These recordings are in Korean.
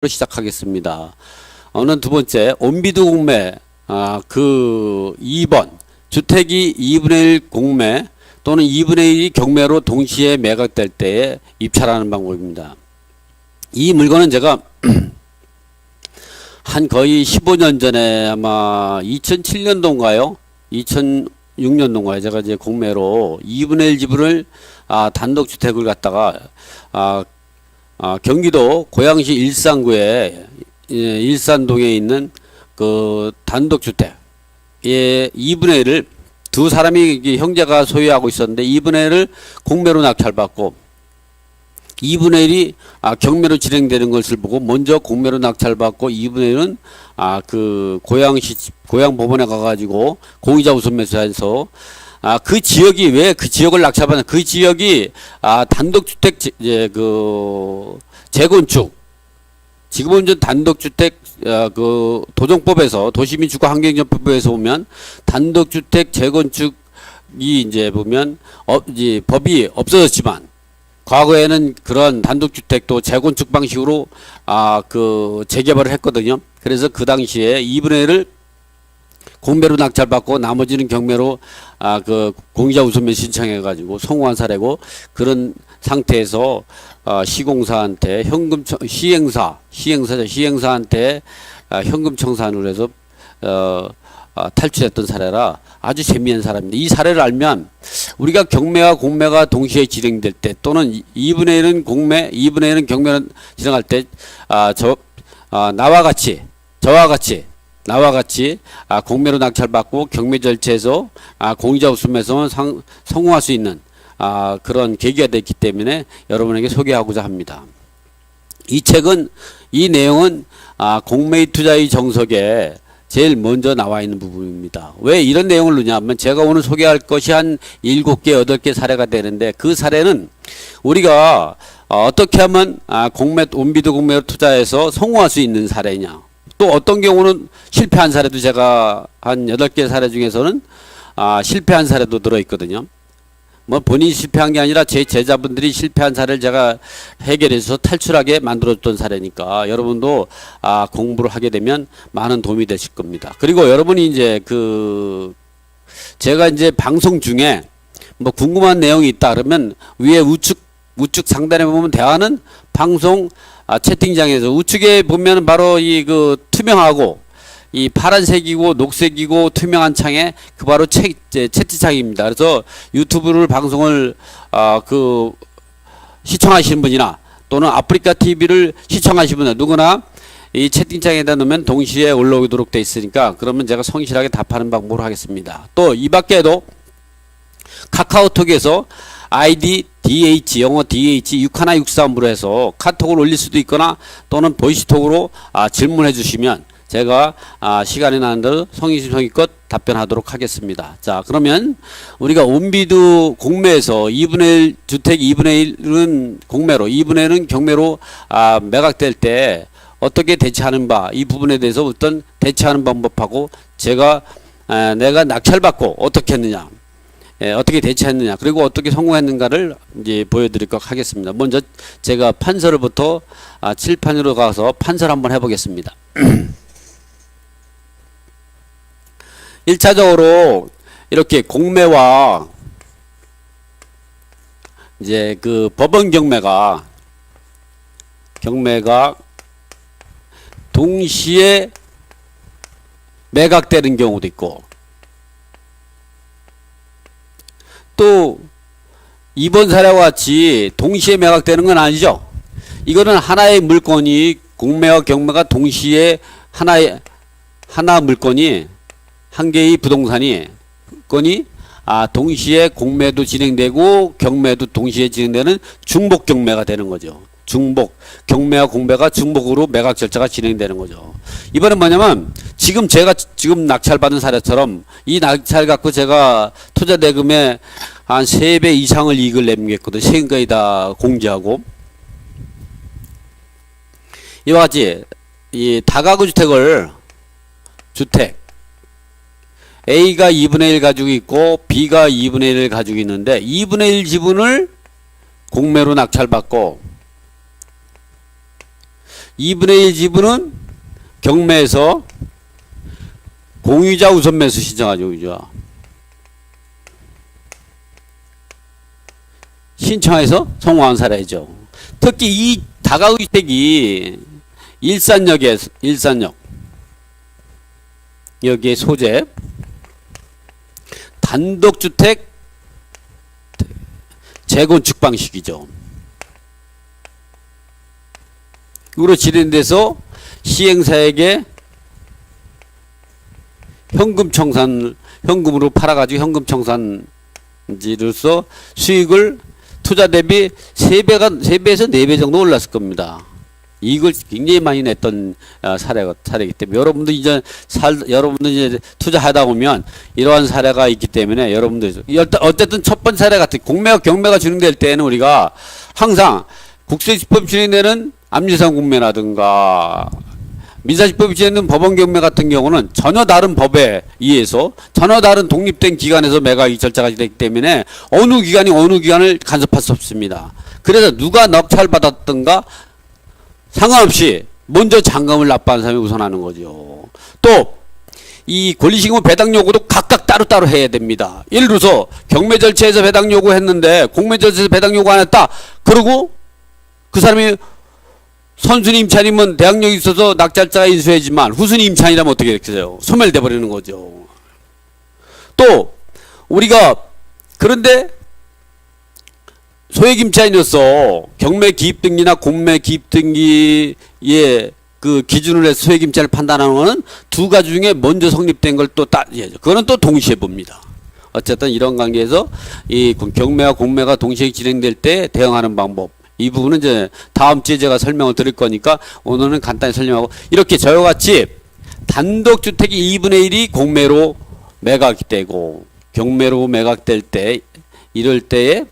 시작하겠습니다. 오늘 두 번째 온비드 공매 그 2번 주택이 2분의 1 공매 또는 2분의 1이 경매로 동시에 매각될 때에 입찰하는 방법입니다. 이 물건은 제가 한 거의 15년 전에 아마 2007년도인가요? 2006년도인가요? 제가 이제 공매로 2분의 1 지분을 단독주택을 갖다가 경기도 고양시 일산구에 일산동에 있는 그 단독주택 2분의 1을 두 사람이 형제가 소유하고 있었는데 2분의 1을 공매로 낙찰받고 2분의 1이 경매로 진행되는 것을 보고 먼저 공매로 낙찰받고 2분의 1은 그 고양 법원에 가가지고 공의자 우선 매수해서 그 지역이 왜 그 지역을 낙찰받는 그 지역이 단독주택 그 재건축 지금은 좀 단독주택 그 도정법에서 도시민주거환경정법에서 보면 단독주택 재건축이 이제 보면 이제 법이 없어졌지만 과거에는 그런 단독주택도 재건축 방식으로 그 재개발을 했거든요. 그래서 그 당시에 2분의 1을 공매로 낙찰받고 나머지는 경매로 그 공의자 우선매 신청해가지고 성공한 사례고, 그런 상태에서 시공사한테 현금 시행사한테 현금 청산을 해서 탈출했던 사례라 아주 재미있는 사례입니다. 이 사례를 알면 우리가 경매와 공매가 동시에 진행될 때 또는 2분의 1은 공매, 2분의 1은 경매로 진행할 때 저와 같이 공매로 낙찰받고 경매 절차에서 공의자 우선매에서 성공할 수 있는 그런 계기가 됐기 때문에 여러분에게 소개하고자 합니다. 이 내용은 공매의 투자의 정석에 제일 먼저 나와 있는 부분입니다. 왜 이런 내용을 넣냐면 제가 오늘 소개할 것이 한 7개, 8개 사례가 되는데 그 사례는 우리가 어떻게 하면 온비드 공매로 투자해서 성공할 수 있는 사례냐, 또 어떤 경우는 실패한 사례도 제가 한 8개 사례 중에서는 실패한 사례도 들어있거든요. 뭐 본인이 실패한 게 아니라 제 제자분들이 실패한 사례를 제가 해결해서 탈출하게 만들어줬던 사례니까 여러분도 공부를 하게 되면 많은 도움이 되실 겁니다. 그리고 여러분이 이제 제가 이제 방송 중에 뭐 궁금한 내용이 있다 그러면 위에 우측 상단에 보면 대화는 방송 채팅창에서 우측에 보면 바로 투명하고 이 파란색이고 녹색이고 투명한 창에 그 바로 채팅창입니다. 그래서 유튜브를 방송을 시청하시는 분이나 또는 아프리카 TV를 시청하시는 분은 누구나 이 채팅창에다 넣으면 동시에 올라오도록 되어 있으니까 그러면 제가 성실하게 답하는 방법으로 하겠습니다. 또 이 밖에도 카카오톡에서 아이디 DH 영어 DH 6163으로 해서 카톡을 올릴 수도 있거나 또는 보이스톡으로 질문해 주시면 제가 시간이 나는 대로 성의껏 답변하도록 하겠습니다. 자, 그러면 우리가 온비드 공매에서 2분의 1 주택 2분의 1은 공매로 2분의 1은 경매로 매각될 때 어떻게 대처하는 바, 이 부분에 대해서 어떤 대처하는 방법하고 내가 낙찰받고 어떻게 했느냐, 어떻게 대처했느냐, 그리고 어떻게 성공했는가를 이제 보여드리도록 하겠습니다. 먼저 제가 판서를부터 칠판으로 가서 판서를 한번 해보겠습니다. 1차적으로 이렇게 공매와 이제 그 법원 경매가 동시에 매각되는 경우도 있고, 또 이번 사례와 같이 동시에 매각되는 건 아니죠. 이거는 하나의 물건이 공매와 경매가 동시에 하나 물건이 한 개의 부동산이 동시에 공매도 진행되고 경매도 동시에 진행되는 중복 경매가 되는 거죠. 중복 경매와 공매가 중복으로 매각 절차가 진행되는 거죠. 이번엔 뭐냐면 제가 지금 낙찰받은 사례처럼 이 낙찰 갖고 제가 투자 대금의 한 3배 이상을 이익을 내겠거든요. 세금까지 다 공제하고. 이와 같이 이 다가구 주택 A가 2분의 1 가지고 있고 B가 2분의 1을 가지고 있는데 2분의 1 지분을 공매로 낙찰받고 2분의 1 지분은 경매에서 공유자 우선 매수 신청하죠. 그죠? 신청해서 성공한 사례죠. 특히 이 다가의택이 일산역 여기에 소재 단독주택 재건축 방식이죠. 으로 진행돼서 시행사에게 현금으로 팔아가지고 현금 청산지로서 수익을 투자 대비 3배에서 4배 정도 올랐을 겁니다. 이걸 굉장히 많이 냈던 사례이기 때문에 여러분도 이제 투자하다 보면 이러한 사례가 있기 때문에 여러분들 어쨌든 첫 번째 사례 같은 경매가 진행될 때는 우리가 항상 국세지법 진행되는 압류상 공매라든가 민사지법이 진행되는 법원 경매 같은 경우는 전혀 다른 법에 의해서 전혀 다른 독립된 기관에서 매각이 절차가 되기 때문에 어느 기관이 어느 기관을 간섭할 수 없습니다. 그래서 누가 낙찰받았던가 상관없이 먼저 잔금을 납부하는 사람이 우선하는 거죠. 또 이 권리신고 배당 요구도 각각 따로따로 해야 됩니다. 예를 들어서 경매 절차에서 배당 요구했는데 공매 절차에서 배당 요구 안 했다. 그러고 그 사람이 선순위 임차인이면 대항력이 있어서 낙찰자가 인수해야지만 후순위 임차인이라면 어떻게 됐어요? 소멸돼 버리는 거죠. 또 우리가 그런데 소액 임차인으로서 경매 기입 등기나 공매 기입 등기에 그 기준으로 해서 소액 임차인을 판단하는 것은 두 가지 중에 먼저 성립된 걸 또 따져야죠. 그거는 또 동시에 봅니다. 어쨌든 이런 관계에서 이 경매와 공매가 동시에 진행될 때 대응하는 방법, 이 부분은 이제 다음 주에 제가 설명을 드릴 거니까 오늘은 간단히 설명하고, 이렇게 저와 같이 단독주택이 2분의 1이 공매로 매각되고 경매로 매각될 때, 이럴 때에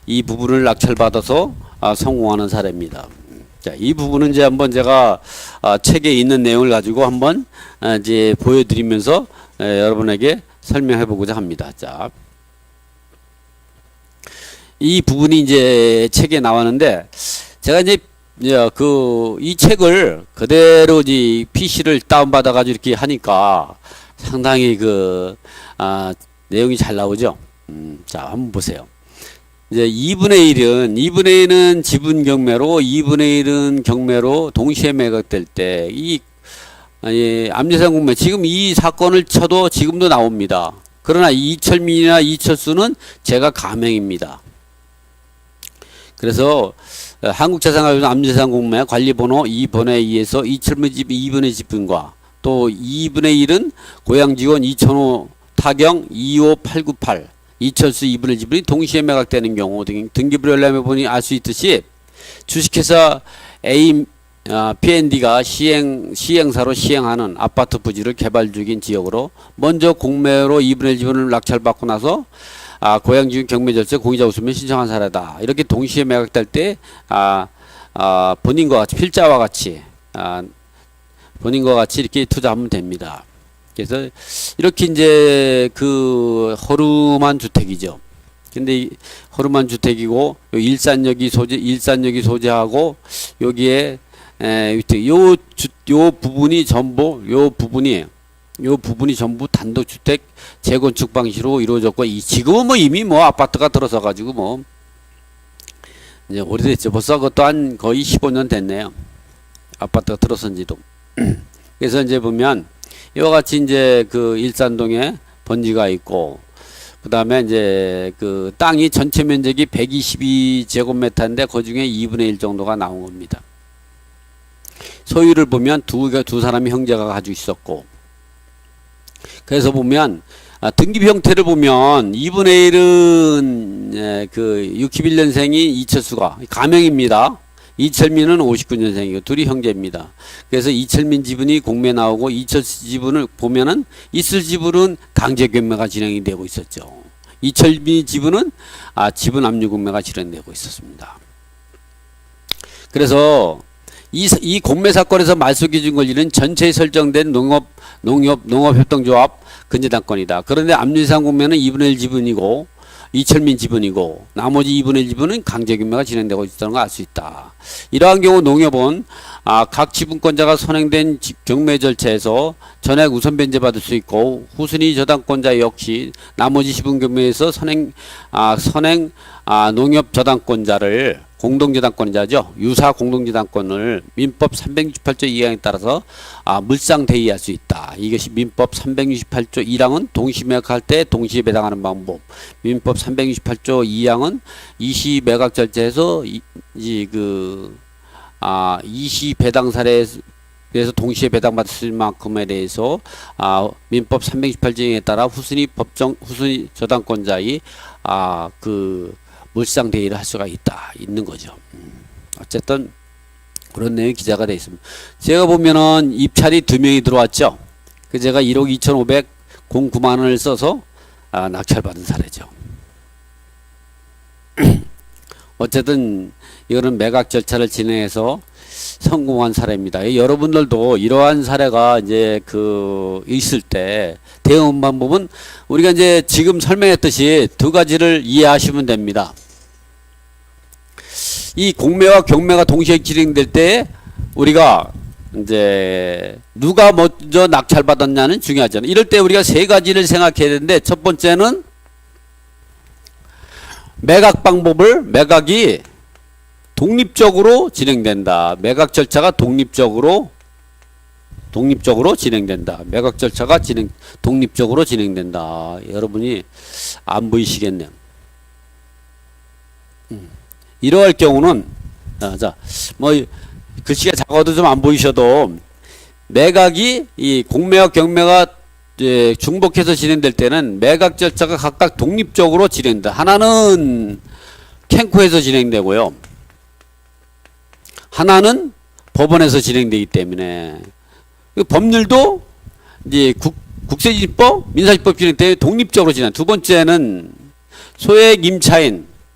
이 부분을 낙찰받아서 성공하는 사례입니다. 자, 이 부분은 이제 한번 제가 책에 있는 내용을 가지고 한번 이제 보여드리면서 여러분에게 설명해 보고자 합니다. 자, 이 부분이 이제 책에 나왔는데, 제가 이제 이 책을 그대로 이 PC를 다운받아 가지고 이렇게 하니까 상당히 내용이 잘 나오죠. 자, 한번 보세요. 이제 2분의 1은 지분 경매로, 2분의 1은 경매로 동시에 매각될 때, 압류상 공매, 지금 이 사건을 쳐도 지금도 나옵니다. 그러나 이철민이나 이철수는 제가 가명입니다. 그래서 한국재산가격은 압류상 공매 관리번호 2번에 의해서 이철민 집 2분의 지분과 또 2분의 1은 고양지원 2005 타경 25898 이철수 2분의 지분이 동시에 매각되는 경우 등기부를 열람해 보니 알 수 있듯이 주식회사 P&D가 시행사로 시행하는 아파트 부지를 개발 중인 지역으로 먼저 공매로 2분의 1 지분을 낙찰받고 나서 고양지원 경매 절차에 공유자 우선을 신청한 사례다. 이렇게 동시에 매각될 때 본인과 같이 필자와 같이 본인과 같이 이렇게 투자하면 됩니다. 그래서 이렇게 이제 허름한 주택이죠. 근데 이 허름한 주택이고 일산역이 소재하고 여기에 요 부분이 전부 단독주택 재건축 방식으로 이루어졌고, 지금은 이미 아파트가 들어서 가지고 이제 오래됐죠. 벌써 그것도 한 거의 15년 됐네요. 아파트가 들어선 지도. 그래서 이제 보면 이와 같이 이제 일산동에 번지가 있고, 그 다음에 이제 땅이 전체 면적이 122제곱미터인데 그 중에 2분의 1 정도가 나온 겁니다. 소유를 보면 두 사람이 형제가 가지고 있었고, 그래서 보면 등기부 형태를 보면 2분의 1은 61년생이 이철수가 가명입니다. 이철민은 59년생이고 둘이 형제입니다. 그래서 이철민 지분이 공매 나오고 이철수 지분을 보면은 있을 지분은 강제 경매가 진행이 되고 있었죠. 이철민 지분은 지분 압류 공매가 진행되고 있었습니다. 그래서 이 공매 사건에서 말소기준 권리는 전체에 설정된 농업협동조합 근저당권이다. 그런데 압류상 공매는 2분의 1 지분이고 이철민 지분이고 나머지 2분의 1 지분은 강제경매가 진행되고 있다는 걸 알 수 있다. 이러한 경우 농협은 각 지분권자가 선행된 경매 절차에서 전액 우선 변제받을 수 있고 후순위 저당권자 역시 나머지 지분 경매에서 선행 농협 저당권자를 공동저당권자죠. 유사 공동저당권을 민법 368조 2항에 따라서 물상대의할 수 있다. 이것이 민법 368조 1항은 동시매각할 때 동시에 배당하는 방법. 민법 368조 2항은 이시매각 절차에서 이시 배당 사례에서 동시에 배당받을 수 있는 만큼에 대해서 민법 368조에 따라 후순위 저당권자의 물상 대의를 할 수가 있는 거죠. 어쨌든 그런 내용이 기재가 되어 있습니다. 제가 보면은 입찰이 2명이 들어왔죠. 그 제가 1억 2,509만 원을 써서 낙찰받은 사례죠. 어쨌든 이거는 매각 절차를 진행해서 성공한 사례입니다. 여러분들도 이러한 사례가 이제 있을 때 대응 방법은 우리가 이제 지금 설명했듯이 2가지를 이해하시면 됩니다. 이 공매와 경매가 동시에 진행될 때 우리가 이제 누가 먼저 낙찰받았냐는 중요하잖아요. 이럴 때 우리가 3가지를 생각해야 되는데 첫 번째는 매각이 독립적으로 진행된다. 매각 절차가 독립적으로 진행된다. 매각 절차가 독립적으로 진행된다. 여러분이 안 보이시겠네요. 이러할 경우는 글씨가 작아도 좀 안 보이셔도 매각이 이 공매와 경매가 중복해서 진행될 때는 매각 절차가 각각 독립적으로 진행된다. 하나는 캔코에서 진행되고요. 하나는 법원에서 진행되기 때문에 법률도 이제 국세지법, 민사지법 진행 때문에 독립적으로 진행. 두 번째는 소액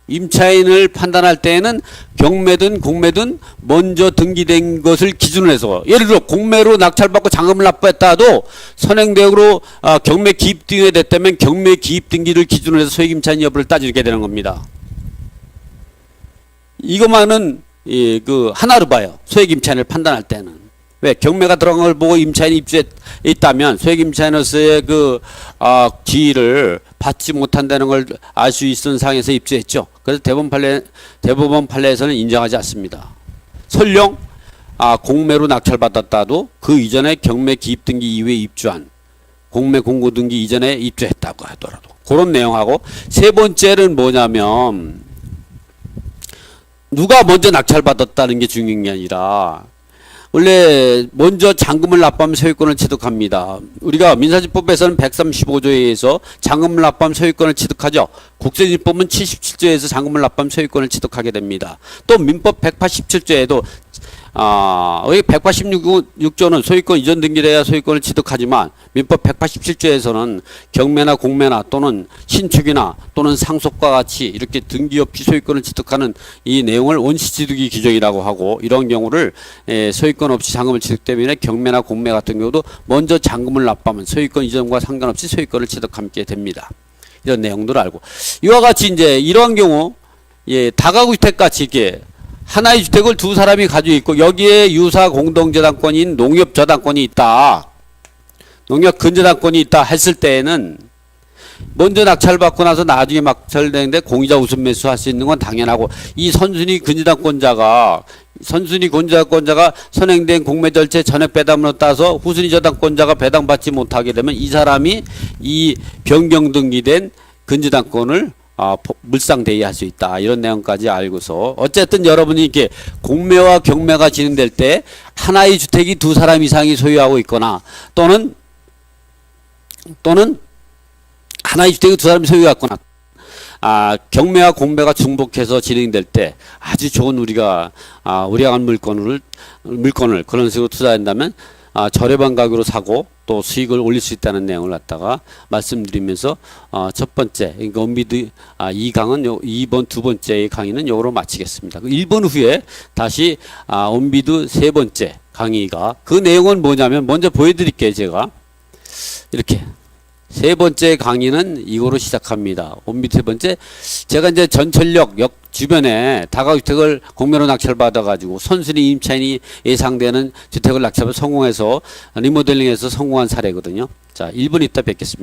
임차인을 판단할 때에는 경매든 공매든 먼저 등기된 것을 기준으로 해서 예를 들어 공매로 낙찰받고 잔금을 납부했다도 선행대역으로 경매 기입 등에 됐다면 경매 기입 등기를 기준으로 해서 소액 임차인 여부를 따지게 되는 겁니다. 이것만은 하나로 봐요. 소액 임차인을 판단할 때는. 왜? 경매가 들어간 걸 보고 임차인이 입주해 있다면 소액 임차인으로서의 지위를 받지 못한다는 걸 알 수 있는 상황에서 입주했죠. 그래서 대법원 판례에서는 인정하지 않습니다. 설령 공매로 낙찰받았다도 그 이전에 경매 기입 등기 이후에 입주한 공매 공고 등기 이전에 입주했다고 하더라도 그런 내용하고 세 번째는 뭐냐면 누가 먼저 낙찰받았다는 게 중요한 게 아니라 원래 먼저 잔금을 납부하면 소유권을 취득합니다. 우리가 민사지법에서는 135조에 의해서 잔금을 납부하면 소유권을 취득하죠. 국세지법은 77조에서 잔금을 납부하면 소유권을 취득하게 됩니다. 또 민법 187조에도 186조는 소유권 이전 등기를 해야 소유권을 취득하지만 민법 187조에서는 경매나 공매나 또는 신축이나 또는 상속과 같이 이렇게 등기 없이 소유권을 취득하는 이 내용을 원시취득이 규정이라고 하고 이런 경우를 소유권 없이 잔금을 취득 때문에 경매나 공매 같은 경우도 먼저 잔금을 납부하면 소유권 이전과 상관없이 소유권을 취득하게 됩니다. 이런 내용들을 알고 이와 같이 이제 이러한 경우 다가구 주택같이 이렇게 하나의 주택을 두 사람이 가지고 있고 여기에 유사 공동저당권인 농협저당권이 있다. 농협 근저당권이 있다 했을 때에는 먼저 낙찰받고 나서 나중에 낙찰되는데 공유자 우선 매수할 수 있는 건 당연하고 이 선순위 근저당권자가 선행된 공매 절차에 전액 배당으로 따서 후순위 저당권자가 배당받지 못하게 되면 이 사람이 이 변경 등기된 근저당권을 물상대의할 수 있다. 이런 내용까지 알고서 어쨌든 여러분이 이렇게 공매와 경매가 진행될 때 하나의 주택이 두 사람 이상이 소유하고 있거나 또는 하나의 주택이 두 사람이 소유하고 있거나 경매와 공매가 중복해서 진행될 때 아주 좋은 우리가 물건을 그런 식으로 투자한다면 저렴한 가격으로 사고 또 수익을 올릴 수 있다는 내용을 갖다가 말씀드리면서 첫 번째 원비드 2강은 2번 두 번째 강의는 요거로 마치겠습니다. 1번 후에 다시 원비드 세 번째 강의가 그 내용은 뭐냐면 먼저 보여드릴게요. 제가 이렇게 세 번째 강의는 이거로 시작합니다. 세 번째, 제가 이제 전철역 역 주변에 다가구주택을 공매로 낙찰받아가지고 선순위 임차인이 예상되는 주택을 낙찰을 성공해서 리모델링해서 성공한 사례거든요. 자, 1분 있다 뵙겠습니다.